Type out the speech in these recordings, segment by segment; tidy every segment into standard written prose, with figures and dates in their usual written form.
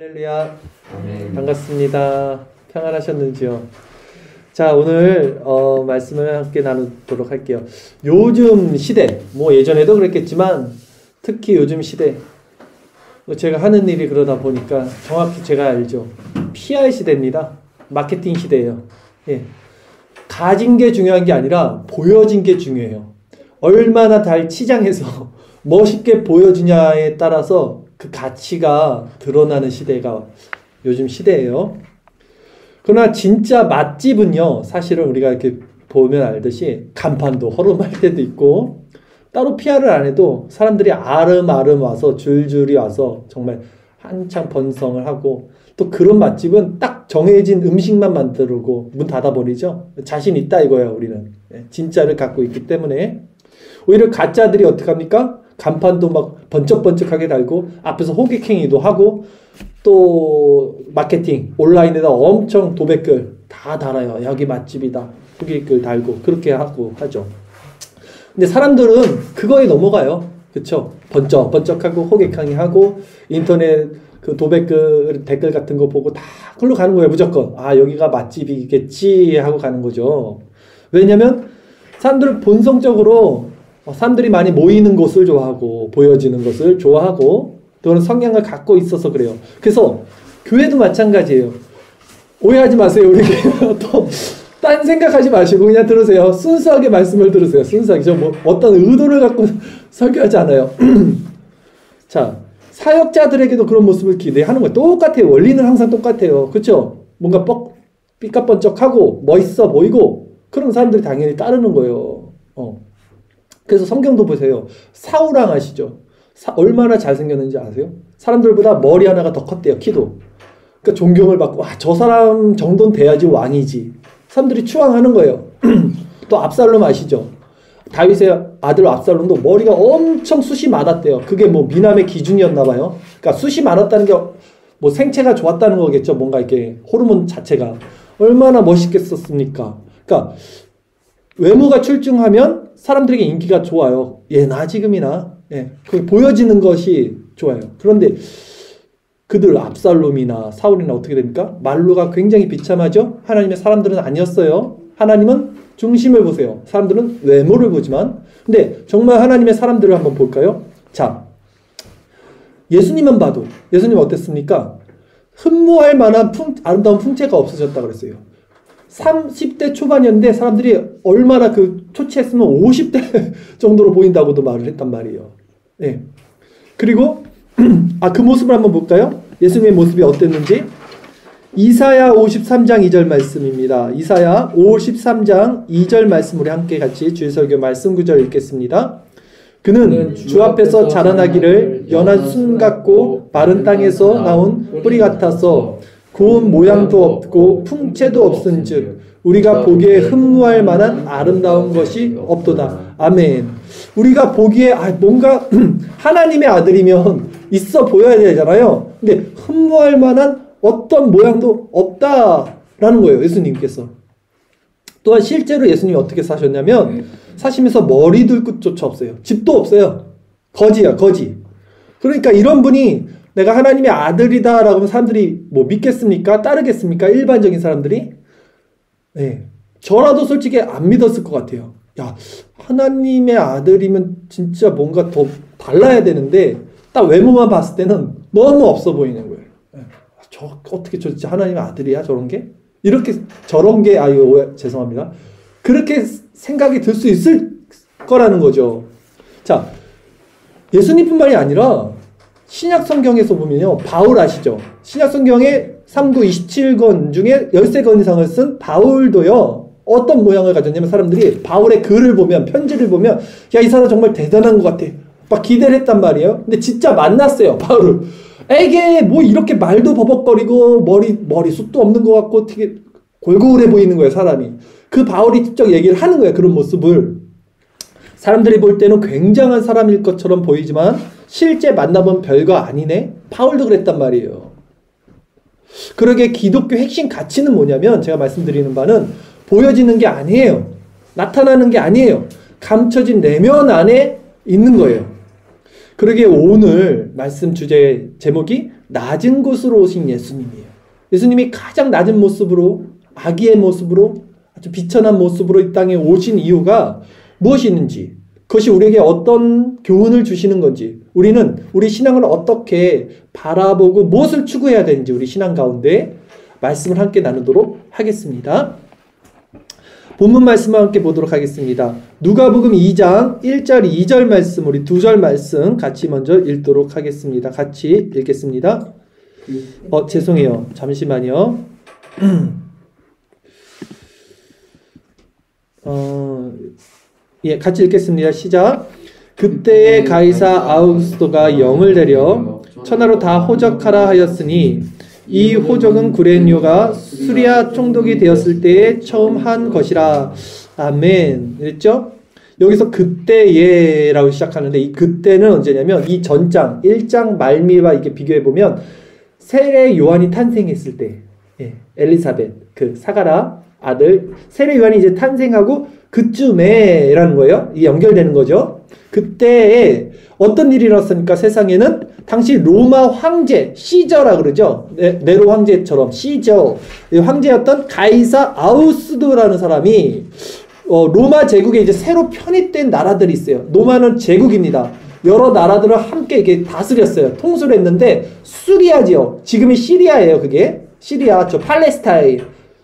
할렐루야. 반갑습니다. 평안하셨는지요? 자, 오늘 말씀을 함께 나누도록 할게요. 요즘 시대, 뭐 예전에도 그랬겠지만 특히 요즘 시대, 제가 하는 일이 그러다 보니까 정확히 제가 알죠. PR 시대입니다. 마케팅 시대예요. 예. 가진 게 중요한 게 아니라 보여진 게 중요해요. 얼마나 잘 치장해서 멋있게 보여주냐에 따라서 그 가치가 드러나는 시대가 요즘 시대예요. 그러나 진짜 맛집은요, 사실은 우리가 이렇게 보면 알듯이 간판도 허름할 때도 있고, 따로 PR을 안 해도 사람들이 아름아름 와서 줄줄이 와서 정말 한창 번성을 하고, 또 그런 맛집은 딱 정해진 음식만 만들고 문 닫아버리죠. 자신 있다 이거예요, 우리는. 진짜를 갖고 있기 때문에. 오히려 가짜들이 어떻게 합니까? 간판도 막 번쩍번쩍하게 달고 앞에서 호객행위도 하고 또 마케팅 온라인에다 엄청 도배글 다 달아요. 여기 맛집이다. 호객글 달고 그렇게 하고 하죠. 근데 사람들은 그거에 넘어가요. 그쵸? 번쩍번쩍하고 호객행위하고 인터넷 그 도배글 댓글 같은 거 보고 다 그걸로 가는 거예요. 무조건. 아, 여기가 맛집이겠지 하고 가는 거죠. 왜냐면 사람들은 본성적으로 사람들이 많이 모이는 곳을 좋아하고 보여지는 것을 좋아하고 또는 성향을 갖고 있어서 그래요. 그래서 교회도 마찬가지예요. 오해하지 마세요. 우리 또 딴 생각하지 마시고 그냥 들으세요. 순수하게 말씀을 들으세요. 순수하게. 저 뭐 어떤 의도를 갖고 설교하지 않아요. 자, 사역자들에게도 그런 모습을 기대하는 거예요. 똑같아요. 원리는 항상 똑같아요. 그렇죠? 뭔가 삐까번쩍하고 멋있어 보이고 그런 사람들이 당연히 따르는 거예요. 그래서 성경도 보세요. 사울왕 아시죠? 얼마나 잘생겼는지 아세요? 사람들보다 머리 하나가 더 컸대요. 키도. 그러니까 존경을 받고 와, 저 사람 정도는 돼야지 왕이지. 사람들이 추앙하는 거예요. 또 압살롬 아시죠? 다윗의 아들 압살롬도 머리가 엄청 숱이 많았대요. 그게 뭐 미남의 기준이었나 봐요. 그러니까 숱이 많았다는 게 뭐 생체가 좋았다는 거겠죠. 뭔가 이렇게 호르몬 자체가. 얼마나 멋있겠었습니까? 그러니까 외모가 출중하면 사람들에게 인기가 좋아요. 예나 지금이나. 예. 그게 보여지는 것이 좋아요. 그런데 그들 압살롬이나 사울이나 어떻게 됩니까? 말로가 굉장히 비참하죠? 하나님의 사람들은 아니었어요. 하나님은 중심을 보세요. 사람들은 외모를 보지만. 근데 정말 하나님의 사람들을 한번 볼까요? 자, 예수님만 봐도 예수님 어땠습니까? 흠모할 만한 아름다운 풍채가 없어졌다 그랬어요. 30대 초반이었는데 사람들이 얼마나 초치했으면 50대 정도로 보인다고도 말을 했단 말이에요. 네. 그리고 그 모습을 한번 볼까요? 예수님의 모습이 어땠는지. 이사야 53장 2절 말씀입니다. 이사야 53장 2절 말씀 우리 함께 같이 주일설교 말씀 구절 읽겠습니다. 그는 주 앞에서 자라나기를 연한 순 같고 마른 땅에서 나온 뿌리 같아서 고운 모양도 없고 풍채도 없은즉 우리가 보기에 흠모할 만한 아름다운 것이 없도다. 아멘. 우리가 보기에 뭔가 하나님의 아들이면 있어 보여야 되잖아요. 근데 흠모할 만한 어떤 모양도 없다라는 거예요. 예수님께서. 또한 실제로 예수님이 어떻게 사셨냐면 사시면서 머리 둘 끝조차 없어요. 집도 없어요. 거지야, 거지. 그러니까 이런 분이 내가 하나님의 아들이다 라고 하면 사람들이 뭐 믿겠습니까? 따르겠습니까? 일반적인 사람들이? 네. 저라도 솔직히 안 믿었을 것 같아요. 야, 하나님의 아들이면 진짜 뭔가 더 달라야 되는데 딱 외모만 봤을 때는 너무 없어 보이는 거예요. 네. 어떻게 저 진짜 하나님의 아들이야? 저런 게? 이렇게 저런 게 죄송합니다. 그렇게 생각이 들 수 있을 거라는 거죠. 자, 예수님뿐만이 아니라 신약 성경에서 보면요. 바울 아시죠? 신약 성경에 3구 27권 중에 13권 이상을 쓴 바울도요. 어떤 모양을 가졌냐면 사람들이 바울의 글을 보면 편지를 보면 야, 이 사람 정말 대단한 것 같아. 막 기대를 했단 말이에요. 근데 진짜 만났어요. 바울을. 에게 뭐 이렇게 말도 버벅거리고 머리숱도 없는 것 같고 되게 골골해 보이는 거예요. 사람이. 그 바울이 직접 얘기를 하는 거예요. 그런 모습을. 사람들이 볼 때는 굉장한 사람일 것처럼 보이지만 실제 만나보면 별거 아니네. 바울도 그랬단 말이에요. 그러게 기독교 핵심 가치는 뭐냐면 제가 말씀드리는 바는 보여지는 게 아니에요. 나타나는 게 아니에요. 감춰진 내면 안에 있는 거예요. 그러게 오늘 말씀 주제 제목이 낮은 곳으로 오신 예수님이에요. 예수님이 가장 낮은 모습으로, 아기의 모습으로, 아주 비천한 모습으로 이 땅에 오신 이유가 무엇이 있는지, 그것이 우리에게 어떤 교훈을 주시는 건지, 우리는 우리 신앙을 어떻게 바라보고 무엇을 추구해야 되는지 우리 신앙 가운데 말씀을 함께 나누도록 하겠습니다. 본문 말씀을 함께 보도록 하겠습니다. 누가복음 2장 1절 2절 말씀, 우리 2절 말씀 같이 먼저 읽도록 하겠습니다. 같이 읽겠습니다. 죄송해요. 잠시만요. 같이 읽겠습니다. 시작. 그때에 가이사 아우구스토가 영을 내려 천하로 다 호적하라 하였으니 이 호적은 구레뇨가 수리아 총독이 되었을 때에 처음 한 것이라. 아멘. 그랬죠? 여기서 그때에라고 시작하는데 이 그때는 언제냐면 이 전장 1장 말미와 이렇게 비교해보면 세례 요한이 탄생했을 때, 엘리사벳 그 사가라 아들 세례 요한이 이제 탄생하고 그쯤에라는 거예요. 이게 연결되는 거죠. 그때에 어떤 일이 일어났습니까? 세상에는 당시 로마 황제 시저라 그러죠. 네로 황제처럼 시저 황제였던 가이사 아우구스토라는 사람이 로마 제국에 이제 새로 편입된 나라들이 있어요. 로마는 제국입니다. 여러 나라들을 함께 이렇게 다스렸어요. 통솔 했는데 수리아지요. 지금이 시리아예요. 그게 시리아 저 팔레스타인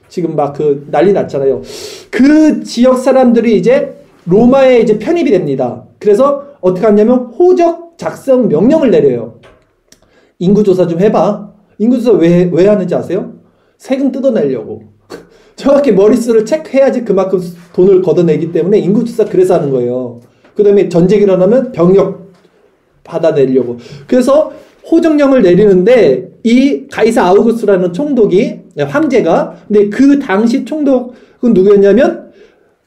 지금 막 그 난리 났잖아요. 그 지역 사람들이 이제 로마에 이제 편입이 됩니다. 그래서 어떻게 하냐면 호적 작성 명령을 내려요. 인구조사 좀 해봐. 인구조사 왜 하는지 아세요? 세금 뜯어내려고. 정확히 머릿수를 체크해야지 그만큼 돈을 걷어내기 때문에 인구조사 그래서 하는 거예요. 그 다음에 전쟁이 일어나면 병력 받아내려고. 그래서 호적령을 내리는데 이 가이사 아우구스토라는 총독이 황제가 근데 그 당시 총독은 누구였냐면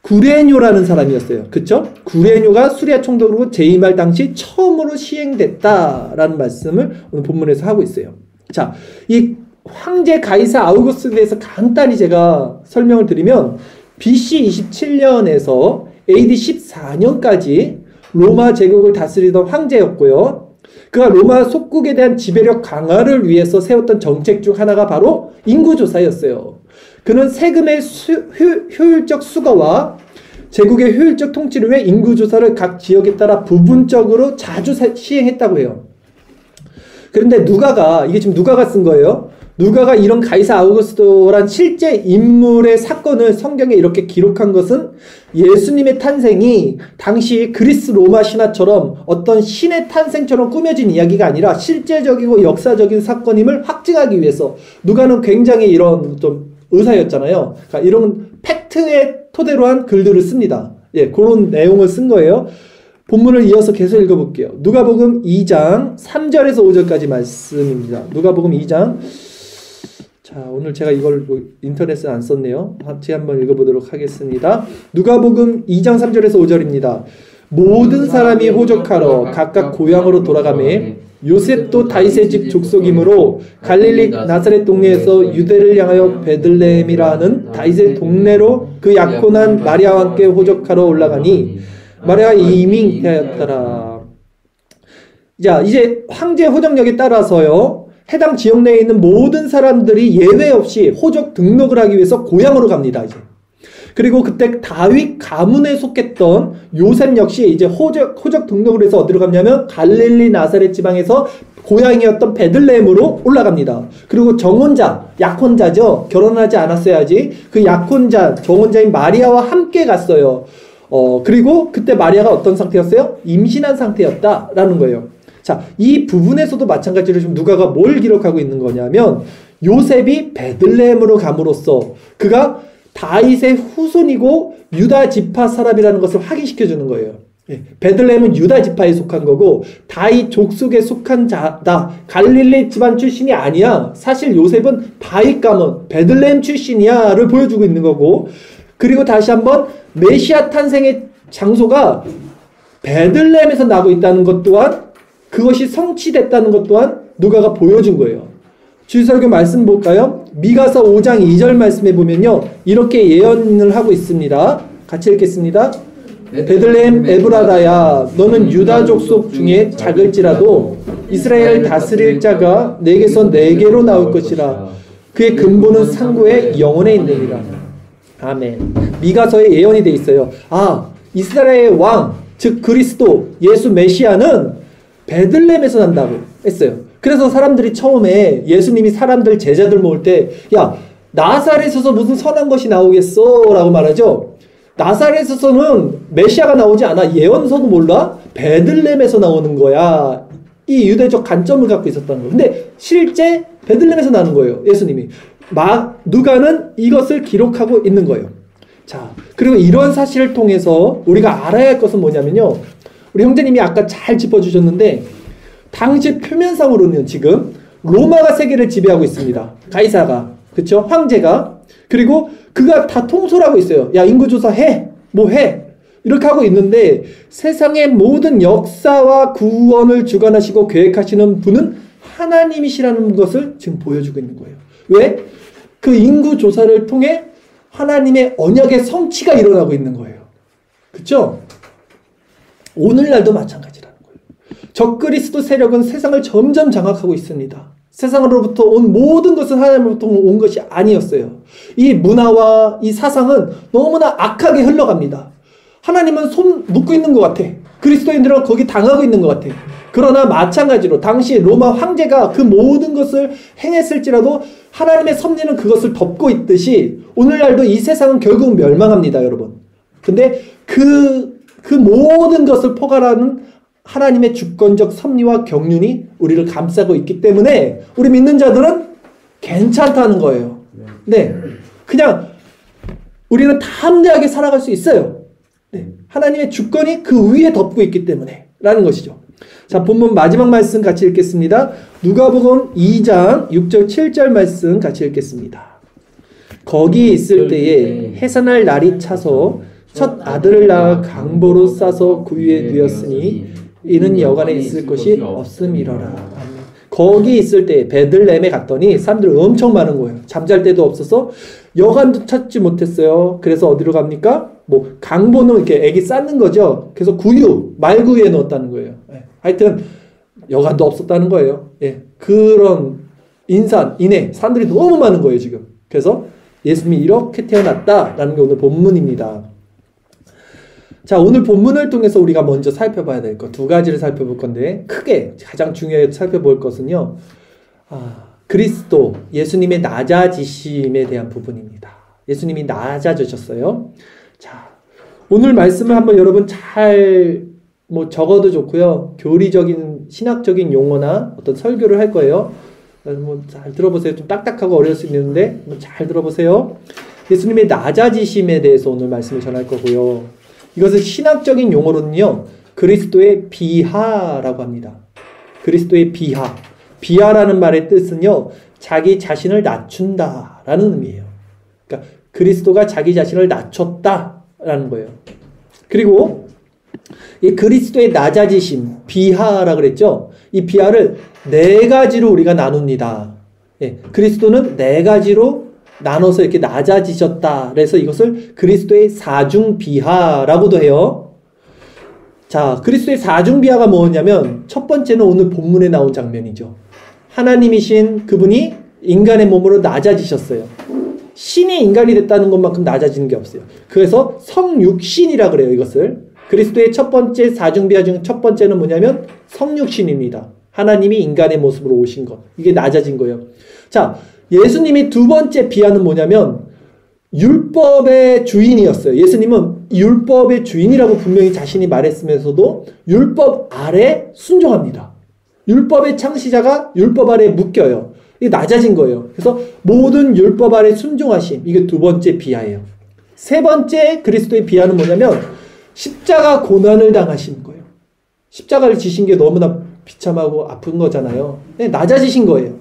구레뇨라는 사람이었어요. 그쵸? 구레뇨가 수리아 총독으로 재임할 당시 처음으로 시행됐다라는 말씀을 오늘 본문에서 하고 있어요. 자, 이 황제 가이사 아우구스토에 대해서 간단히 제가 설명을 드리면 BC 27년에서 AD 14년까지 로마 제국을 다스리던 황제였고요. 그가 로마 속국에 대한 지배력 강화를 위해서 세웠던 정책 중 하나가 바로 인구조사였어요. 그는 세금의 효율적 수거와 제국의 효율적 통치를 위해 인구조사를 각 지역에 따라 부분적으로 자주 시행했다고 해요. 그런데 이게 지금 누가가 쓴 거예요. 누가가 이런 가이사 아우구스토란 실제 인물의 사건을 성경에 이렇게 기록한 것은 예수님의 탄생이 당시 그리스 로마 신화처럼 어떤 신의 탄생처럼 꾸며진 이야기가 아니라 실제적이고 역사적인 사건임을 확증하기 위해서 누가는 굉장히 이런 좀 의사였잖아요. 그러니까 이런 팩트에 토대로 한 글들을 씁니다. 그런 내용을 쓴 거예요. 본문을 이어서 계속 읽어볼게요. 누가복음 2장 3절에서 5절까지 말씀입니다. 누가복음 2장 자, 오늘 제가 이걸 인터넷에 안 썼네요. 같이 한번 읽어보도록 하겠습니다. 누가복음 2장 3절에서 5절입니다. 모든 사람이 호적하러 각각 고향으로 돌아가매 요셉도 다윗의 집 족속이므로 갈릴리 나사렛 동네에서 유대를 향하여 베들레헴이라는 다윗의 동네로 그 약혼한 마리아와 함께 호적하러 올라가니 마리아가 이미 잉태하였더라. 자, 이제 황제 호적력에 따라서요. 해당 지역 내에 있는 모든 사람들이 예외 없이 호적 등록을 하기 위해서 고향으로 갑니다. 이제. 그리고 그때 다윗 가문에 속했던 요셉 역시 이제 호적 등록을 해서 어디로 갔냐면 갈릴리 나사렛 지방에서 고향이었던 베들레헴으로 올라갑니다. 그리고 정혼자, 약혼자죠. 결혼하지 않았어야지. 그 약혼자, 정혼자인 마리아와 함께 갔어요. 그리고 그때 마리아가 어떤 상태였어요? 임신한 상태였다라는 거예요. 자, 이 부분에서도 마찬가지로 지금 누가가 뭘 기록하고 있는 거냐면 요셉이 베들레헴으로 감으로써 그가 다윗의 후손이고 유다 지파 사람이라는 것을 확인시켜 주는 거예요. 베들레헴은 유다 지파에 속한 거고 다윗 족속에 속한 자다. 갈릴리 집안 출신이 아니야. 사실 요셉은 다윗 가문 베들레헴 출신이야를 보여주고 있는 거고 그리고 다시 한번 메시아 탄생의 장소가 베들레헴에서 나고 있다는 것 또한 그것이 성취됐다는 것 또한 누가가 보여준 거예요. 주일설교 말씀 볼까요? 미가서 5장 2절 말씀에 보면요. 이렇게 예언을 하고 있습니다. 같이 읽겠습니다. 베들레헴 에브라다야, 너는 유다 족속 중에 작을지라도 이스라엘을 다스릴 자가 내게서 내게로 나올 것이라. 그의 근본은 상고의 영혼에 있느니라. 아멘. 미가서에 예언이 돼 있어요. 아, 이스라엘의 왕, 즉 그리스도 예수 메시아는 베들레헴에서 난다고 했어요. 그래서 사람들이 처음에 예수님이 사람들 제자들 모을 때, 야, 나사렛에서 무슨 선한 것이 나오겠어? 라고 말하죠. 나사렛에서는 메시아가 나오지 않아. 예언서도 몰라? 베들레헴에서 나오는 거야. 이 유대적 관점을 갖고 있었다는 거예요. 근데 실제 베들레헴에서 나는 거예요. 예수님이. 누가는 이것을 기록하고 있는 거예요. 자, 그리고 이런 사실을 통해서 우리가 알아야 할 것은 뭐냐면요. 우리 형제님이 아까 잘 짚어주셨는데, 당시 표면상으로는 지금 로마가 세계를 지배하고 있습니다. 가이사가. 그쵸? 황제가. 그리고 그가 다 통솔하고 있어요. 야, 인구조사 해. 뭐 해. 이렇게 하고 있는데 세상의 모든 역사와 구원을 주관하시고 계획하시는 분은 하나님이시라는 것을 지금 보여주고 있는 거예요. 왜? 그 인구조사를 통해 하나님의 언약의 성취가 일어나고 있는 거예요. 그쵸? 오늘날도 마찬가지라는 거예요. 적그리스도 세력은 세상을 점점 장악하고 있습니다. 세상으로부터 온 모든 것은 하나님으로부터 온 것이 아니었어요. 이 문화와 이 사상은 너무나 악하게 흘러갑니다. 하나님은 손 묶고 있는 것 같아. 그리스도인들은 거기 당하고 있는 것 같아. 그러나 마찬가지로 당시 로마 황제가 그 모든 것을 행했을지라도 하나님의 섭리는 그것을 덮고 있듯이 오늘날도 이 세상은 결국 멸망합니다, 여러분. 근데 그 모든 것을 포괄하는 하나님의 주권적 섭리와 경륜이 우리를 감싸고 있기 때문에 우리 믿는 자들은 괜찮다는 거예요. 네, 그냥 우리는 담대하게 살아갈 수 있어요. 네, 하나님의 주권이 그 위에 덮고 있기 때문에 라는 것이죠. 자, 본문 마지막 말씀 같이 읽겠습니다. 누가복음 2장 6절 7절 말씀 같이 읽겠습니다. 거기 있을 때에 해산할 날이 차서 첫 아들을 낳아 강보로 싸서 구유에 누였으니 이는 여관에 있을 곳이 없음이러라. 거기 있을 때 베들레헴에 갔더니 사람들 엄청 많은 거예요. 잠잘 데도 없어서 여관도 찾지 못했어요. 그래서 어디로 갑니까? 뭐 강보는 이렇게 애기 쌓는 거죠. 그래서 구유, 말구유에 넣었다는 거예요. 하여튼 여관도 없었다는 거예요. 예, 그런 인해 사람들이 너무 많은 거예요 지금. 그래서 예수님이 이렇게 태어났다라는 게 오늘 본문입니다. 자, 오늘 본문을 통해서 우리가 먼저 살펴봐야 될 것 두 가지를 살펴볼 건데, 크게 가장 중요하게 살펴볼 것은요, 그리스도 예수님의 낮아지심에 대한 부분입니다. 예수님이 낮아지셨어요. 자, 오늘 말씀을 한번 여러분 잘 적어도 좋고요. 교리적인 신학적인 용어나 어떤 설교를 할 거예요. 잘 들어보세요. 좀 딱딱하고 어려울 수 있는데 잘 들어보세요. 예수님의 낮아지심에 대해서 오늘 말씀을 전할 거고요. 이것을 신학적인 용어로는요, 그리스도의 비하라고 합니다. 그리스도의 비하. 비하라는 말의 뜻은요, 자기 자신을 낮춘다라는 의미예요. 그러니까 그리스도가 자기 자신을 낮췄다라는 거예요. 그리고 이 그리스도의 낮아지심, 비하라고 그랬죠? 이 비하를 네 가지로 우리가 나눕니다. 예, 그리스도는 네 가지로 나눠서 이렇게 낮아지셨다. 그래서 이것을 그리스도의 사중비하라고도 해요. 자, 그리스도의 사중비하가 뭐냐면 첫 번째는 오늘 본문에 나온 장면이죠. 하나님이신 그분이 인간의 몸으로 낮아지셨어요. 신이 인간이 됐다는 것만큼 낮아지는 게 없어요. 그래서 성육신이라 그래요, 이것을. 그리스도의 첫 번째 사중비하 중 첫 번째는 뭐냐면 성육신입니다. 하나님이 인간의 모습으로 오신 것. 이게 낮아진 거예요. 자, 예수님이 두 번째 비하는 뭐냐면 율법의 주인이었어요. 예수님은 율법의 주인이라고 분명히 자신이 말했으면서도 율법 아래 순종합니다. 율법의 창시자가 율법 아래 묶여요. 이게 낮아진 거예요. 그래서 모든 율법 아래 순종하심. 이게 두 번째 비하예요. 세 번째 그리스도의 비하는 뭐냐면 십자가 고난을 당하신 거예요. 십자가를 지신 게 너무나 비참하고 아픈 거잖아요. 네, 낮아지신 거예요.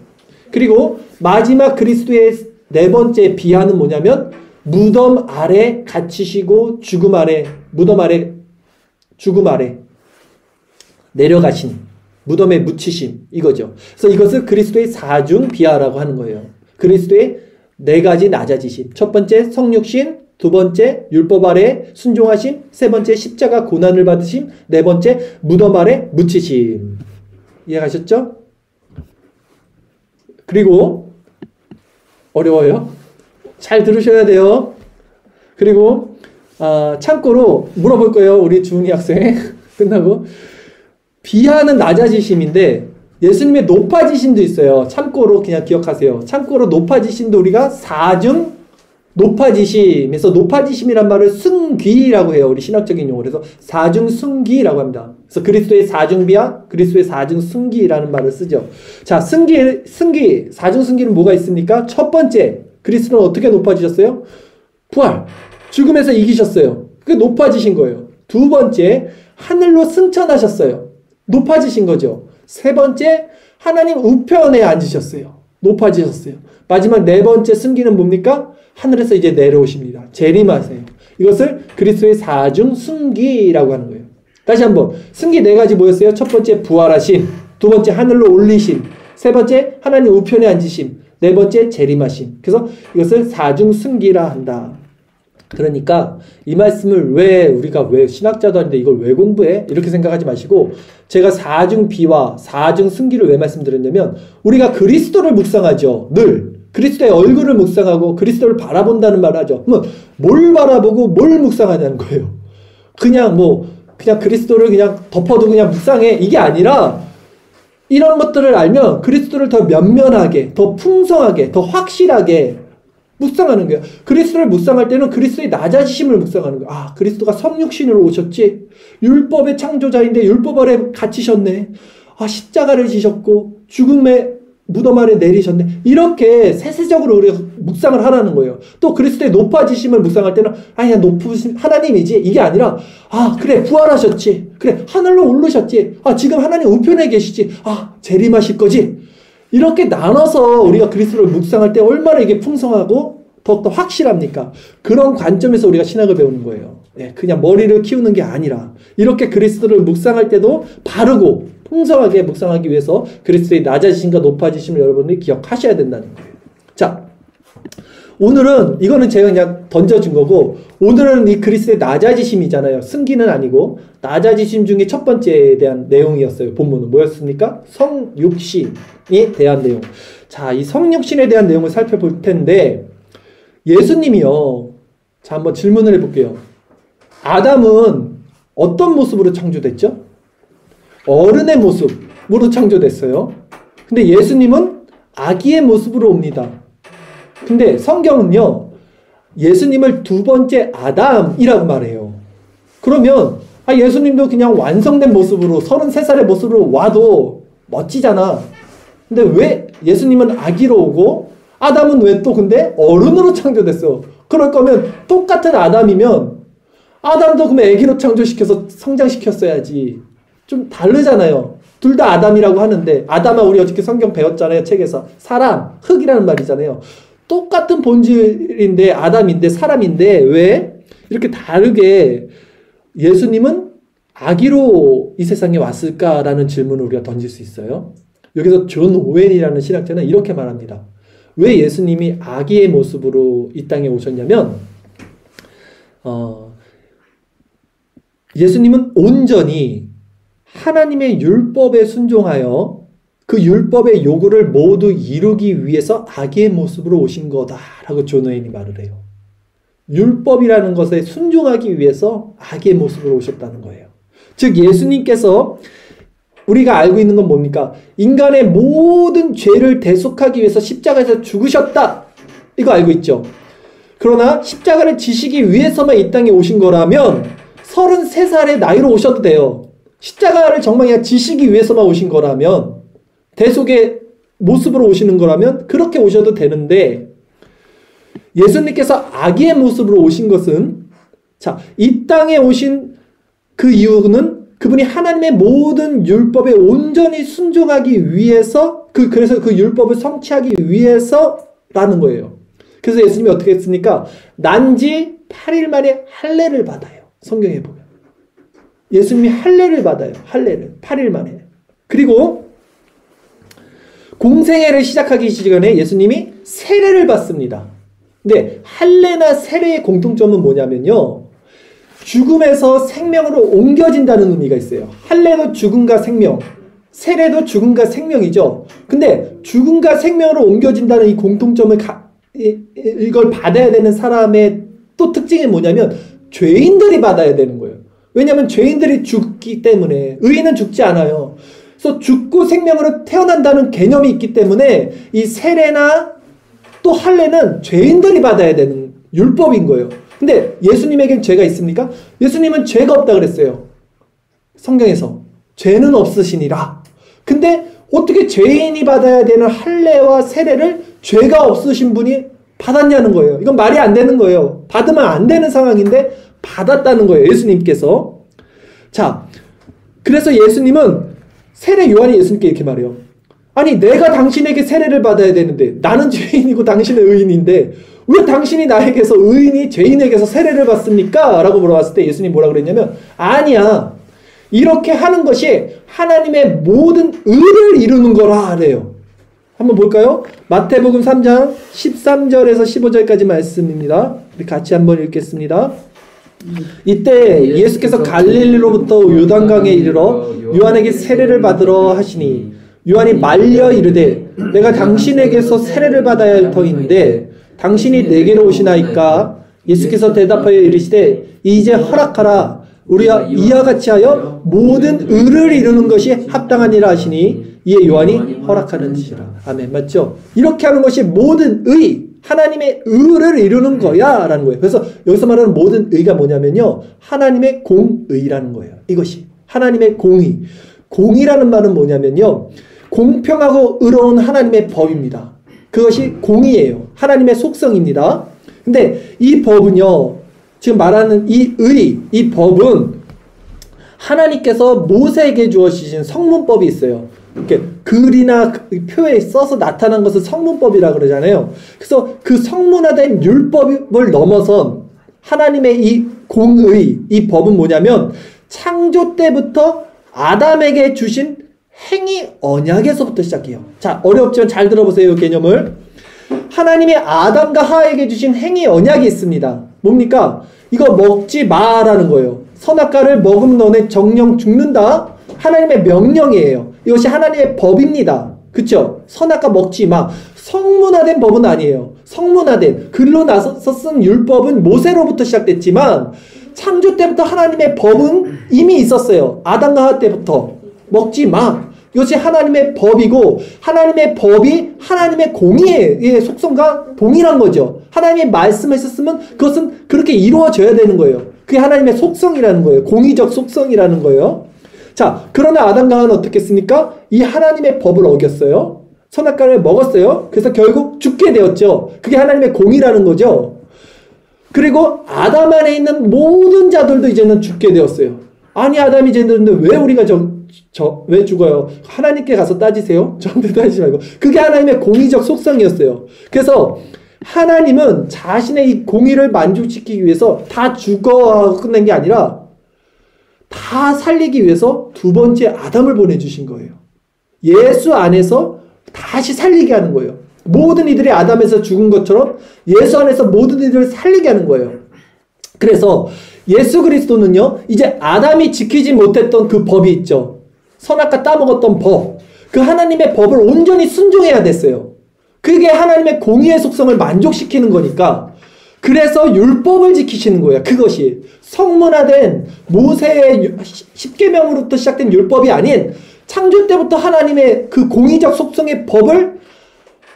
그리고 마지막 그리스도의 네 번째 비하는 뭐냐면 무덤 아래 갇히시고 무덤 아래 죽음 아래 내려가신 무덤에 묻히심 이거죠. 그래서 이것을 그리스도의 사중 비하라고 하는 거예요. 그리스도의 네 가지 낮아지심. 첫 번째 성육신, 두 번째 율법 아래 순종하심, 세 번째 십자가 고난을 받으심, 네 번째 무덤 아래 묻히심. 이해가셨죠? 그리고 어려워요. 잘 들으셔야 돼요. 그리고 참고로 물어볼 거예요. 우리 주은이 학생 끝나고. 비하는 낮아지심인데 예수님의 높아지심도 있어요. 참고로 그냥 기억하세요. 참고로 높아지심도 우리가 사중 높아지심에서 높아지심이란 말을 승귀라고 해요. 우리 신학적인 용어로 해서 사중 승귀라고 합니다. 그래서 그리스도의 사중비하, 그리스도의 사중 승귀라는 말을 쓰죠. 자, 승귀, 사중 승귀는 뭐가 있습니까? 첫 번째, 그리스도는 어떻게 높아지셨어요? 부활, 죽음에서 이기셨어요. 그게 높아지신 거예요. 두 번째, 하늘로 승천하셨어요. 높아지신 거죠. 세 번째, 하나님 우편에 앉으셨어요. 높아지셨어요. 마지막 네 번째 승기는 뭡니까? 하늘에서 이제 내려오십니다. 재림하세요. 이것을 그리스도의 사중 승기라고 하는 거예요. 다시 한번 승기 네 가지 뭐였어요? 첫 번째 부활하심, 두 번째 하늘로 올리심, 세 번째 하나님 우편에 앉으심, 네 번째 재림하심. 그래서 이것을 사중 승기라 한다. 그러니까 이 말씀을 우리가 신학자도 아닌데 이걸 왜 공부해? 이렇게 생각하지 마시고, 제가 사중 비와 사중 승기를 왜 말씀드렸냐면, 우리가 그리스도를 묵상하죠. 늘 그리스도의 얼굴을 묵상하고 그리스도를 바라본다는 말을 하죠. 그러면 뭘 바라보고 뭘 묵상하냐는 거예요. 그냥 그리스도를 그냥 덮어도 그냥 묵상해, 이게 아니라 이런 것들을 알면 그리스도를 더 면면하게, 더 풍성하게, 더 확실하게 묵상하는 거예요. 그리스도를 묵상할 때는 그리스도의 낮아지심을 묵상하는 거예요. 아, 그리스도가 성육신으로 오셨지? 율법의 창조자인데 율법 아래 갇히셨네. 아, 십자가를 지셨고 죽음의 무덤 아래 내리셨네. 이렇게 세세적으로 우리가 묵상을 하라는 거예요. 또 그리스도의 높아지심을 묵상할 때는 아니야, 높으신 하나님이지, 이게 아니라 아, 그래, 부활하셨지, 그래, 하늘로 오르셨지, 아, 지금 하나님 우편에 계시지, 아, 재림하실 거지. 이렇게 나눠서 우리가 그리스도를 묵상할 때 얼마나 이게 풍성하고 더욱더 확실합니까? 그런 관점에서 우리가 신학을 배우는 거예요. 그냥 머리를 키우는 게 아니라 이렇게 그리스도를 묵상할 때도 바르고 풍성하게 묵상하기 위해서 그리스도의 낮아지심과 높아지심을 여러분들이 기억하셔야 된다는 거예요. 자, 오늘은 이거는 제가 그냥 던져준 거고, 오늘은 이 그리스도의 낮아지심이잖아요. 승기는 아니고 낮아지심 중에 첫 번째에 대한 내용이었어요. 본문은 뭐였습니까? 성육신에 대한 내용. 자, 이 성육신에 대한 내용을 살펴볼 텐데, 예수님이요, 자, 한번 질문을 해볼게요. 아담은 어떤 모습으로 창조됐죠? 어른의 모습으로 창조됐어요. 근데 예수님은 아기의 모습으로 옵니다. 근데 성경은요, 예수님을 두 번째 아담이라고 말해요. 그러면 예수님도 그냥 완성된 모습으로 33살의 모습으로 와도 멋지잖아. 근데 왜 예수님은 아기로 오고 아담은 왜 또 근데 어른으로 창조됐어? 그럴 거면 똑같은 아담이면 아담도 그러면 아기로 창조시켜서 성장시켰어야지. 좀 다르잖아요. 둘 다 아담이라고 하는데, 아담아, 우리 어저께 성경 배웠잖아요. 책에서 사람, 흙이라는 말이잖아요. 똑같은 본질인데, 아담인데, 사람인데 왜 이렇게 다르게 예수님은 아기로 이 세상에 왔을까라는 질문을 우리가 던질 수 있어요. 여기서 존 오웬이라는 신학자는 이렇게 말합니다. 왜 예수님이 아기의 모습으로 이 땅에 오셨냐면, 예수님은 온전히 하나님의 율법에 순종하여 그 율법의 요구를 모두 이루기 위해서 아기의 모습으로 오신 거다라고 존 오웬이 말을 해요. 율법이라는 것에 순종하기 위해서 아기의 모습으로 오셨다는 거예요. 즉 예수님께서 우리가 알고 있는 건 뭡니까? 인간의 모든 죄를 대속하기 위해서 십자가에서 죽으셨다, 이거 알고 있죠? 그러나 십자가를 지시기 위해서만 이 땅에 오신 거라면 33살의 나이로 오셔도 돼요. 십자가를 정말 그냥 지시기 위해서만 오신 거라면, 대속의 모습으로 오시는 거라면 그렇게 오셔도 되는데, 예수님께서 아기의 모습으로 오신 것은, 자, 이 땅에 오신 그 이유는 그분이 하나님의 모든 율법에 온전히 순종하기 위해서, 그래서 그 율법을 성취하기 위해서라는 거예요. 그래서 예수님이 어떻게 했습니까? 난지 8일 만에 할례를 받아요. 성경에 보면 예수님이 할례를 받아요. 할례를 8일 만에. 그리고 공생애를 시작하기 전에 예수님이 세례를 받습니다. 근데 할례나 세례의 공통점은 뭐냐면요. 죽음에서 생명으로 옮겨진다는 의미가 있어요. 할례도 죽음과 생명, 세례도 죽음과 생명이죠. 근데 죽음과 생명으로 옮겨진다는 이 공통점을 이걸 받아야 되는 사람의 또 특징이 뭐냐면 죄인들이 받아야 되는 거예요. 왜냐하면 죄인들이 죽기 때문에. 의인은 죽지 않아요. 그래서 죽고 생명으로 태어난다는 개념이 있기 때문에 이 세례나 또 할례는 죄인들이 받아야 되는 율법인 거예요. 근데 예수님에겐 죄가 있습니까? 예수님은 죄가 없다 그랬어요. 성경에서. 죄는 없으시니라. 근데 어떻게 죄인이 받아야 되는 할례와 세례를 죄가 없으신 분이 받았냐는 거예요. 이건 말이 안 되는 거예요. 받으면 안 되는 상황인데 받았다는 거예요. 예수님께서. 자, 그래서 예수님은 세례 요한이 예수님께 이렇게 말해요. 아니 내가 당신에게 세례를 받아야 되는데 나는 죄인이고 당신은 의인인데 왜 당신이 나에게서 의인이 죄인에게서 세례를 받습니까? 라고 물어봤을 때 예수님이 뭐라 그랬냐면 아니야. 이렇게 하는 것이 하나님의 모든 의를 이루는 거라 그래요. 한번 볼까요? 마태복음 3장 13절에서 15절까지 말씀입니다. 우리 같이 한번 읽겠습니다. 이때 예수께서 갈릴리로부터 요단강에 이르러 요한에게 세례를 받으러 하시니 요한이 말려 이르되 내가 당신에게서 세례를 받아야 할 터인데 당신이 내게로 오시나이까? 예수께서 대답하여 이르시되 이제 허락하라. 우리가 이와 같이 하여 모든 의를 이루는 것이 합당하니라 하시니 이에 요한이 허락하는 짓이라. 아멘. 맞죠? 이렇게 하는 것이 모든 의, 하나님의 의를 이루는 거야 라는 거예요. 그래서 여기서 말하는 모든 의가 뭐냐면요, 하나님의 공의라는 거예요. 이것이 하나님의 공의. 공의라는 말은 뭐냐면요, 공평하고 의로운 하나님의 법입니다. 그것이 공의예요. 하나님의 속성입니다. 근데 이 법은요, 지금 말하는 이 의, 이 법은 하나님께서 모세에게 주어주신 성문법이 있어요. 이렇게 글이나 표에 써서 나타난 것을 성문법이라고 그러잖아요. 그래서 그 성문화된 율법을 넘어선 하나님의 이 공의, 이 법은 뭐냐면 창조 때부터 아담에게 주신 행위 언약에서부터 시작해요. 자, 어렵지만 잘 들어보세요. 이 개념을. 하나님이 아담과 하와에게 주신 행위 언약이 있습니다. 뭡니까? 이거 먹지 마라는 거예요. 선악과를 먹으면 너네 정령 죽는다. 하나님의 명령이에요. 이것이 하나님의 법입니다. 그쵸? 선악과 먹지 마. 성문화된 법은 아니에요. 성문화된 글로 나서서 쓴 율법은 모세로부터 시작됐지만 창조 때부터 하나님의 법은 이미 있었어요. 아담과 하와 때부터 먹지 마. 이것이 하나님의 법이고 하나님의 법이 하나님의 공의의 속성과 동일한 거죠. 하나님의 말씀을 썼으면 그것은 그렇게 이루어져야 되는 거예요. 그게 하나님의 속성이라는 거예요. 공의적 속성이라는 거예요. 자, 그러나 아담과 하와는 어떻게 했습니까? 이 하나님의 법을 어겼어요. 선악과를 먹었어요. 그래서 결국 죽게 되었죠. 그게 하나님의 공의라는 거죠. 그리고 아담 안에 있는 모든 자들도 이제는 죽게 되었어요. 아니, 아담이 죄졌는데 왜 우리가 왜 죽어요? 하나님께 가서 따지세요. 저한테 따지지 말고. 그게 하나님의 공의적 속성이었어요. 그래서 하나님은 자신의 이 공의를 만족시키기 위해서 다 죽어하고 끝낸 게 아니라 다 살리기 위해서 두 번째 아담을 보내주신 거예요. 예수 안에서 다시 살리게 하는 거예요. 모든 이들이 아담에서 죽은 것처럼 예수 안에서 모든 이들을 살리게 하는 거예요. 그래서 예수 그리스도는요, 이제 아담이 지키지 못했던 그 법이 있죠. 선악과 따먹었던 법. 그 하나님의 법을 온전히 순종해야 됐어요. 그게 하나님의 공의의 속성을 만족시키는 거니까. 그래서 율법을 지키시는 거예요. 그것이 성문화된 모세의 10계명으로부터 시작된 율법이 아닌 창조 때부터 하나님의 그 공의적 속성의 법을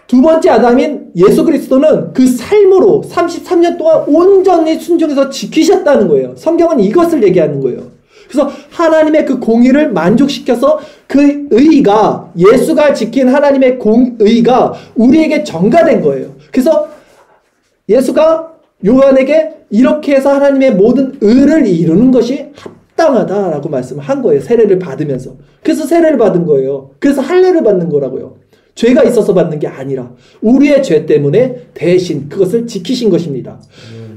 두 번째 아담인 예수 그리스도는 그 삶으로 33년 동안 온전히 순종해서 지키셨다는 거예요. 성경은 이것을 얘기하는 거예요. 그래서 하나님의 그 공의를 만족시켜서 그 의가, 예수가 지킨 하나님의 공의가 우리에게 전가된 거예요. 그래서 예수가 요한에게 이렇게 해서 하나님의 모든 의를 이루는 것이 합당하다라고 말씀을 한 거예요. 세례를 받으면서. 그래서 세례를 받은 거예요. 그래서 할례를 받는 거라고요. 죄가 있어서 받는 게 아니라 우리의 죄 때문에 대신 그것을 지키신 것입니다.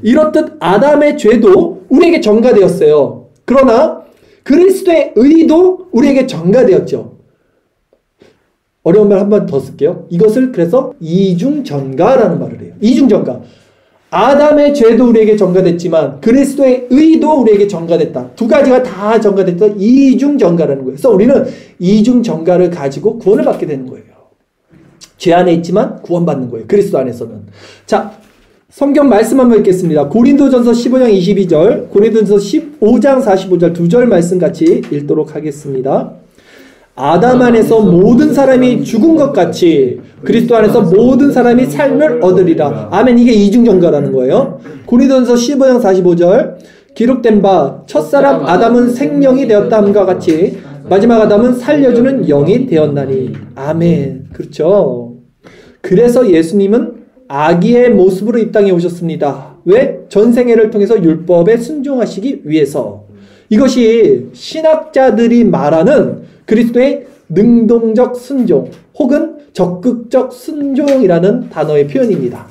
이렇듯 아담의 죄도 우리에게 전가되었어요. 그러나 그리스도의 의도 우리에게 전가되었죠. 어려운 말 한 번 더 쓸게요. 이것을 그래서 이중전가라는 말을 해요. 이중전가. 아담의 죄도 우리에게 전가됐지만 그리스도의 의도 우리에게 전가됐다. 두 가지가 다 전가됐다. 이중 전가라는 거예요. 그래서 우리는 이중 전가를 가지고 구원을 받게 되는 거예요. 죄 안에 있지만 구원받는 거예요. 그리스도 안에서는. 자, 성경 말씀 한번 읽겠습니다. 고린도전서 15장 22절, 고린도전서 15장 45절 두 절 말씀 같이 읽도록 하겠습니다. 아담 안에서 모든 사람이 죽은 것 같이 그리스도 안에서 모든 사람이 삶을 얻으리라. 아멘. 이게 이중전가라는 거예요. 고린도전서 15장 45절 기록된 바 첫사람 아담은 생명이 되었다 함과 같이 마지막 아담은 살려주는 영이 되었나니. 아멘. 그렇죠. 그래서 예수님은 아기의 모습으로 이 땅에 오셨습니다. 왜? 전생애를 통해서 율법에 순종하시기 위해서. 이것이 신학자들이 말하는 그리스도의 능동적 순종 혹은 적극적 순종이라는 단어의 표현입니다.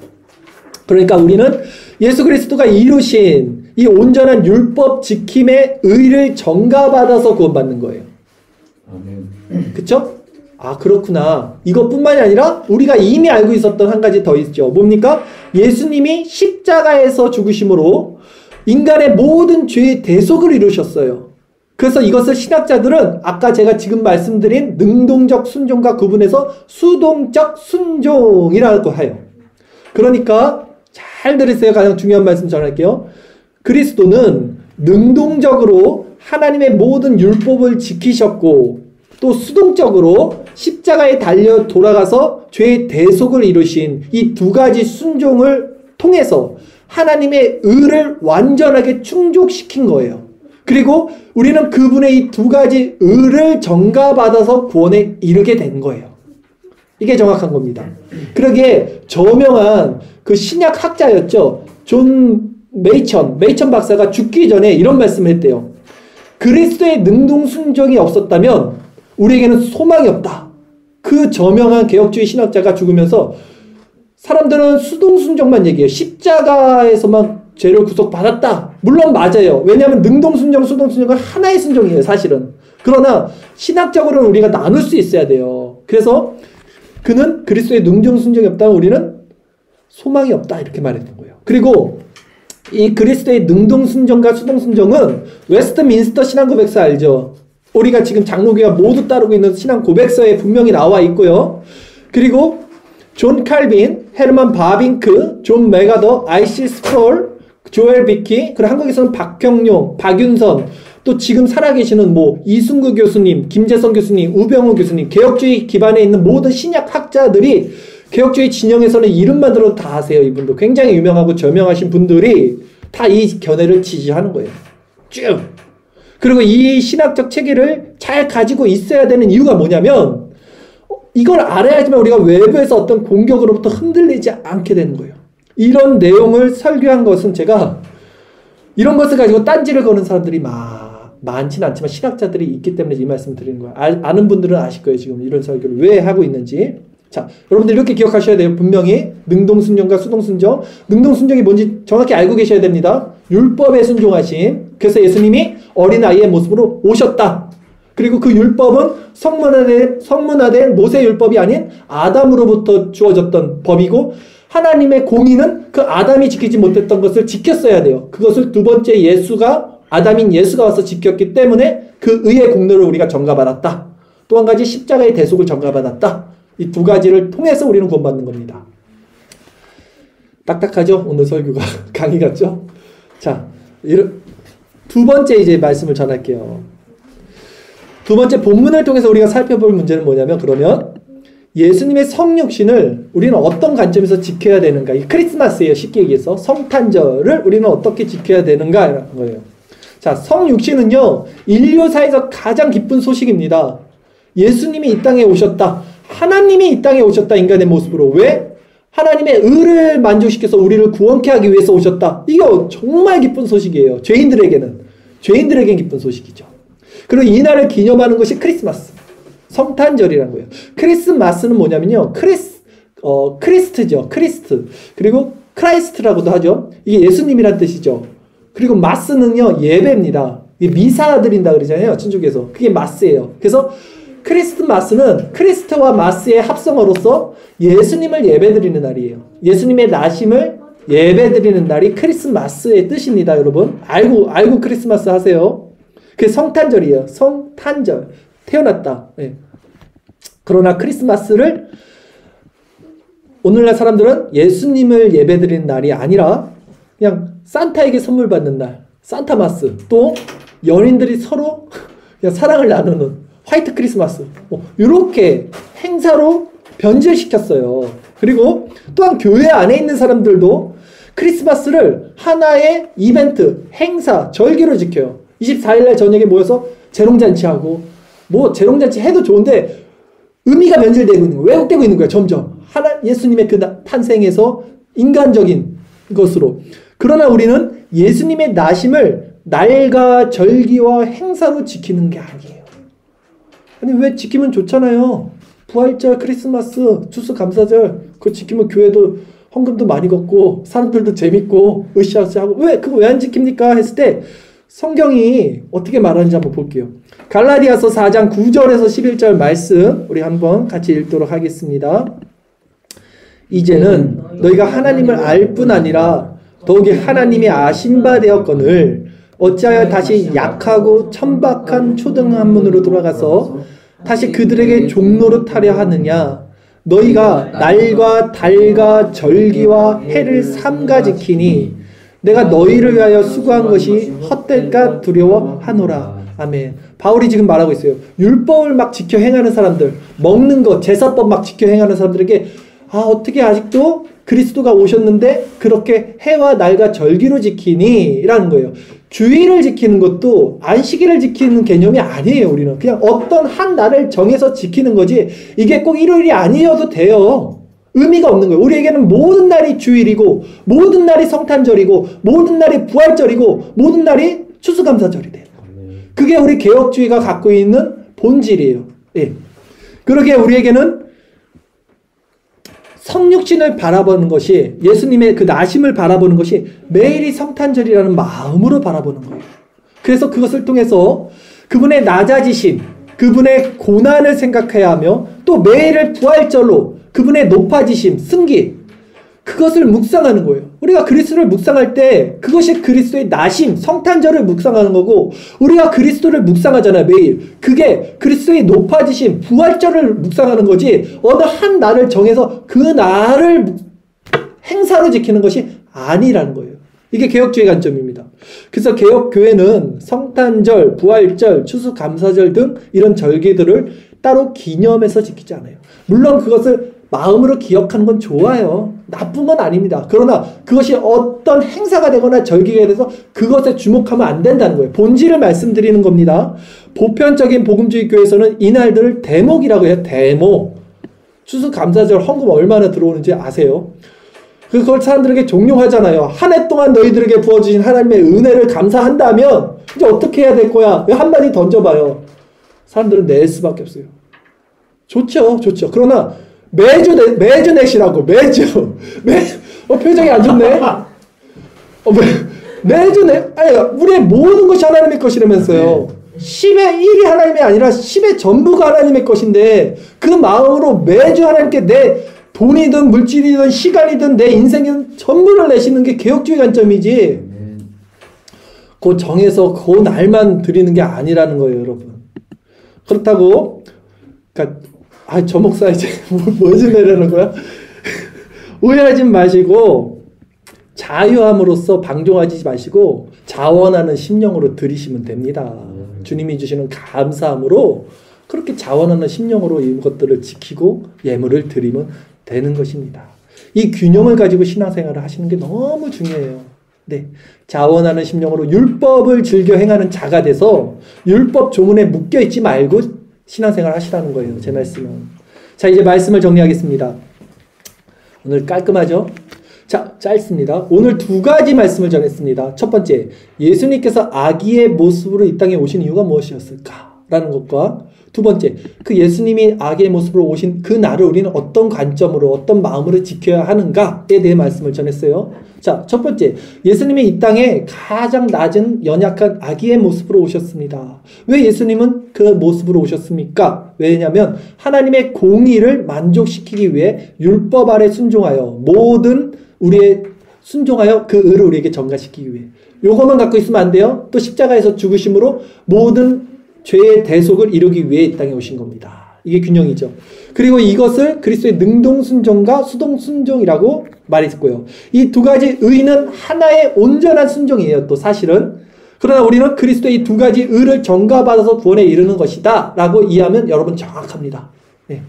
그러니까 우리는 예수 그리스도가 이루신 이 온전한 율법 지킴의 의를 전가받아서 구원받는 거예요. 그쵸? 아, 그렇구나. 이것뿐만이 아니라 우리가 이미 알고 있었던 한 가지 더 있죠. 뭡니까? 예수님이 십자가에서 죽으심으로 인간의 모든 죄의 대속을 이루셨어요. 그래서 이것을 신학자들은 아까 제가 지금 말씀드린 능동적 순종과 구분해서 수동적 순종이라고 해요. 그러니까 잘 들으세요. 가장 중요한 말씀 전할게요. 그리스도는 능동적으로 하나님의 모든 율법을 지키셨고 또 수동적으로 십자가에 달려 돌아가서 죄의 대속을 이루신 이 두 가지 순종을 통해서 하나님의 의를 완전하게 충족시킨 거예요. 그리고 우리는 그분의 이 두 가지 의를 전가받아서 구원에 이르게 된 거예요. 이게 정확한 겁니다. 그러기에 저명한 그 신약 학자였죠. 존 메이천 박사가 죽기 전에 이런 말씀을 했대요. 그리스도의 능동순종이 없었다면 우리에게는 소망이 없다. 그 저명한 개혁주의 신학자가 죽으면서 사람들은 수동순종만 얘기해요. 십자가에서만 죄를 구속받았다. 물론 맞아요. 왜냐하면 능동순종, 수동순종은 하나의 순종이에요. 사실은. 그러나 신학적으로는 우리가 나눌 수 있어야 돼요. 그래서 그는 그리스도의 능동순종이 없다면 우리는 소망이 없다. 이렇게 말했던 거예요. 그리고 이 그리스도의 능동순종과 수동순종은 웨스트민스터 신앙고백서 알죠? 우리가 지금 장로교가 모두 따르고 있는 신앙고백서에 분명히 나와 있고요. 그리고 존 칼빈, 헤르만 바빙크, 존 메가더, 아이시 스프롤, 조엘 비키, 그리고 한국에서는 박형용, 박윤선, 또 지금 살아계시는 이승구 교수님, 김재성 교수님, 우병우 교수님, 개혁주의 기반에 있는 모든 신약 학자들이 개혁주의 진영에서는 이름만 들어도 다 아세요. 이분도 굉장히 유명하고 저명하신 분들이 다 이 견해를 지지하는 거예요. 쭉. 그리고 이 신학적 체계를 잘 가지고 있어야 되는 이유가 뭐냐면 이걸 알아야지만 우리가 외부에서 어떤 공격으로부터 흔들리지 않게 되는 거예요. 이런 내용을 설교한 것은 제가 이런 것을 가지고 딴지를 거는 사람들이 많지는 않지만 신학자들이 있기 때문에 이 말씀을 드리는 거예요. 아는 분들은 아실 거예요. 지금 이런 설교를 왜 하고 있는지. 자, 여러분들 이렇게 기억하셔야 돼요. 분명히 능동순종과 수동순종. 능동순종이 뭔지 정확히 알고 계셔야 됩니다. 율법에 순종하심. 그래서 예수님이 어린아이의 모습으로 오셨다. 그리고 그 율법은 성문화된 모세 율법이 아닌 아담으로부터 주어졌던 법이고 하나님의 공의는 그 아담이 지키지 못했던 것을 지켰어야 돼요. 그것을 두 번째 아담인 예수가 와서 지켰기 때문에 그 의의 공로를 우리가 전가받았다. 또 한 가지 십자가의 대속을 전가받았다. 이 두 가지를 통해서 우리는 구원받는 겁니다. 딱딱하죠? 오늘 설교가 강의 같죠? 자, 두 번째 이제 말씀을 전할게요. 두 번째 본문을 통해서 우리가 살펴볼 문제는 뭐냐면 그러면 예수님의 성육신을 우리는 어떤 관점에서 지켜야 되는가? 이 크리스마스예요. 쉽게 얘기해서 성탄절을 우리는 어떻게 지켜야 되는가라는 거예요. 자, 성육신은요. 인류사에서 가장 기쁜 소식입니다. 예수님이 이 땅에 오셨다. 하나님이 이 땅에 오셨다. 인간의 모습으로. 왜? 하나님의 의를 만족시켜서 우리를 구원케 하기 위해서 오셨다. 이게 정말 기쁜 소식이에요. 죄인들에게는 기쁜 소식이죠. 그리고 이날을 기념하는 것이 크리스마스. 성탄절이라는 거예요. 크리스마스는 뭐냐면요. 크리스트죠. 크리스트. 그리고 크라이스트라고도 하죠. 이게 예수님이란 뜻이죠. 그리고 마스는요. 예배입니다. 미사 드린다 그러잖아요. 천주교에서. 그게 마스예요. 그래서 크리스마스는 크리스트와 마스의 합성어로서 예수님을 예배드리는 날이에요. 예수님의 나심을 예배드리는 날이 크리스마스의 뜻입니다, 여러분. 알고 크리스마스 하세요. 그게 성탄절이에요. 성탄절. 태어났다. 네. 그러나 크리스마스를 오늘날 사람들은 예수님을 예배드리는 날이 아니라 그냥 산타에게 선물 받는 날, 산타마스. 또 연인들이 서로 그냥 사랑을 나누는 화이트 크리스마스. 이렇게 행사로 변질시켰어요. 그리고 또한 교회 안에 있는 사람들도 크리스마스를 하나의 이벤트, 행사, 절기로 지켜요. 24일날 저녁에 모여서 재롱잔치하고, 뭐 재롱잔치 해도 좋은데 의미가 변질되고 있는 거예요. 왜곡되고 있는 거예요. 점점 예수님의 그 탄생에서 인간적인 것으로. 그러나 우리는 예수님의 나심을 날과 절기와 행사로 지키는 게 아니에요. 아니 왜 지키면 좋잖아요. 부활절, 크리스마스, 추수감사절 그거 지키면 교회도 헌금도 많이 걷고 사람들도 재밌고 으쌰으쌰하고 그거 왜 안 지킵니까? 했을 때 성경이 어떻게 말하는지 한번 볼게요. 갈라디아서 4장 9절에서 11절 말씀 우리 한번 같이 읽도록 하겠습니다. 이제는 너희가 하나님을 알 뿐 아니라 더욱이 하나님이 아신 바 되었거늘 어찌하여 다시 약하고 천박한 초등학문으로 돌아가서 다시 그들에게 종노릇 하려 하느냐. 너희가 날과 달과 절기와 해를 삼가 지키니 내가 너희를 위하여 수고한 것이 헛될까 두려워하노라. 아멘. 바울이 지금 말하고 있어요. 율법을 막 지켜 행하는 사람들, 먹는 것, 제사법 막 지켜 행하는 사람들에게 어떻게 아직도 그리스도가 오셨는데 그렇게 해와 날과 절기로 지키니? 라는 거예요. 주일을 지키는 것도 안식일을 지키는 개념이 아니에요. 우리는 그냥 어떤 한 날을 정해서 지키는 거지 이게 꼭 일요일이 아니어도 돼요. 의미가 없는 거예요. 우리에게는 모든 날이 주일이고 모든 날이 성탄절이고 모든 날이 부활절이고 모든 날이 추수감사절이 돼요. 그게 우리 개혁주의가 갖고 있는 본질이에요. 예. 그러기에 우리에게는 성육신을 바라보는 것이 예수님의 그 나심을 바라보는 것이 매일이 성탄절이라는 마음으로 바라보는 거예요. 그래서 그것을 통해서 그분의 낮아지심, 그분의 고난을 생각해야 하며 또 매일을 부활절로 그분의 높아지심, 승기 그것을 묵상하는 거예요. 우리가 그리스도를 묵상할 때 그것이 그리스도의 나심, 성탄절을 묵상하는 거고 우리가 그리스도를 묵상하잖아요. 매일. 그게 그리스도의 높아지심, 부활절을 묵상하는 거지 어느 한 날을 정해서 그 날을 행사로 지키는 것이 아니라는 거예요. 이게 개혁주의 관점입니다. 그래서 개혁교회는 성탄절, 부활절, 추수감사절 등 이런 절기들을 따로 기념해서 지키지 않아요. 물론 그것을 마음으로 기억하는 건 좋아요. 나쁜 건 아닙니다. 그러나 그것이 어떤 행사가 되거나 절기가 돼서 그것에 주목하면 안 된다는 거예요. 본질을 말씀드리는 겁니다. 보편적인 복음주의 교회에서는 이날들을 대목이라고 해요. 대목. 추수감사절 헌금 얼마나 들어오는지 아세요? 그걸 사람들에게 종용하잖아요. 한 해 동안 너희들에게 부어주신 하나님의 은혜를 감사한다면 이제 어떻게 해야 될 거야? 한마디 던져봐요. 사람들은 낼 수밖에 없어요. 좋죠. 그러나 매주 내시라고. 매주. 표정이 안 좋네. 매주 우리의 모든 것이 하나님의 것이라면서요. 10의 1이 하나님이 아니라 10의 전부가 하나님의 것인데 그 마음으로 매주 하나님께 내 돈이든 물질이든 시간이든 내 인생이든 전부를 내시는 게 개혁주의 관점이지. 그 정해서 그 날만 드리는 게 아니라는 거예요, 여러분. 그렇다고 저 목사 이제 뭐 좀 내려는 거야? 오해하지 마시고 자유함으로써 방종하지 마시고 자원하는 심령으로 드리시면 됩니다. 주님이 주시는 감사함으로 그렇게 자원하는 심령으로 이것들을 지키고 예물을 드리면 되는 것입니다. 이 균형을 가지고 신앙생활을 하시는 게 너무 중요해요. 네, 자원하는 심령으로 율법을 즐겨 행하는 자가 돼서 율법 조문에 묶여있지 말고 신앙생활 하시라는 거예요. 제 말씀은. 자, 이제 말씀을 정리하겠습니다. 오늘 깔끔하죠? 자, 짧습니다. 오늘 두 가지 말씀을 전했습니다. 첫 번째, 예수님께서 아기의 모습으로 이 땅에 오신 이유가 무엇이었을까? 라는 것과 두 번째, 그 예수님이 아기의 모습으로 오신 그 날을 우리는 어떤 관점으로 어떤 마음으로 지켜야 하는가에 대해 말씀을 전했어요. 자, 첫 번째, 예수님이 이 땅에 가장 낮은 연약한 아기의 모습으로 오셨습니다. 왜 예수님은 그 모습으로 오셨습니까? 왜냐하면 하나님의 공의를 만족시키기 위해 율법 아래 순종하여 모든 우리의 순종하여 그 의를 우리에게 전가시키기 위해. 요것만 갖고 있으면 안 돼요. 또 십자가에서 죽으심으로 모든 죄의 대속을 이루기 위해 이 땅에 오신 겁니다. 이게 균형이죠. 그리고 이것을 그리스도의 능동순종과 수동순종이라고 말했고요. 이 두 가지 의는 하나의 온전한 순종이에요. 또 사실은. 그러나 우리는 그리스도의 이 두 가지 의를 전가받아서 구원에 이르는 것이다 라고 이해하면 여러분 정확합니다. 네.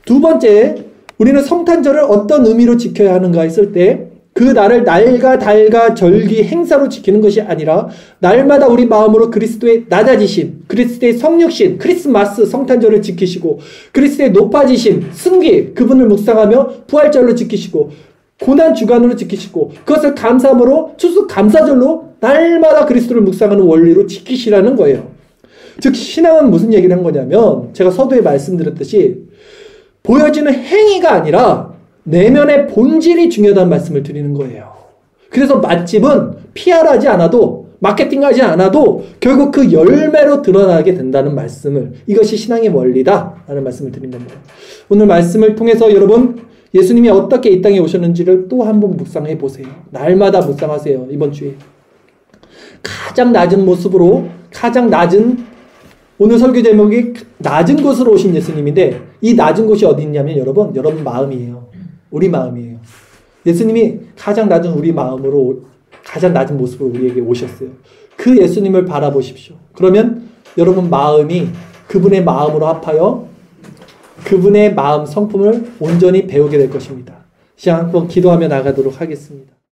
두 번째, 우리는 성탄절을 어떤 의미로 지켜야 하는가 했을 때 그 날을 날과 달과 절기 행사로 지키는 것이 아니라 날마다 우리 마음으로 그리스도의 낮아지심, 그리스도의 성육신, 크리스마스 성탄절을 지키시고 그리스도의 높아지심, 승기 그분을 묵상하며 부활절로 지키시고 고난 주간으로 지키시고 그것을 감사함으로 추수감사절로 날마다 그리스도를 묵상하는 원리로 지키시라는 거예요. 즉 신앙은 무슨 얘기를 한 거냐면 제가 서두에 말씀드렸듯이 보여지는 행위가 아니라 내면의 본질이 중요하다는 말씀을 드리는 거예요. 그래서 맛집은 PR하지 않아도 마케팅하지 않아도 결국 그 열매로 드러나게 된다는 말씀을 이것이 신앙의 원리다 라는 말씀을 드린 겁니다. 오늘 말씀을 통해서 여러분 예수님이 어떻게 이 땅에 오셨는지를 또 한번 묵상해 보세요. 날마다 묵상하세요. 이번 주에 가장 낮은 모습으로 가장 낮은 오늘 설교 제목이 낮은 곳으로 오신 예수님인데 이 낮은 곳이 어디 있냐면 여러분 마음이에요. 우리 마음이에요. 예수님이 가장 낮은 우리 마음으로 가장 낮은 모습으로 우리에게 오셨어요. 그 예수님을 바라보십시오. 그러면 여러분 마음이 그분의 마음으로 합하여 그분의 마음 성품을 온전히 배우게 될 것입니다. 시작 한번 기도하며 나가도록 하겠습니다.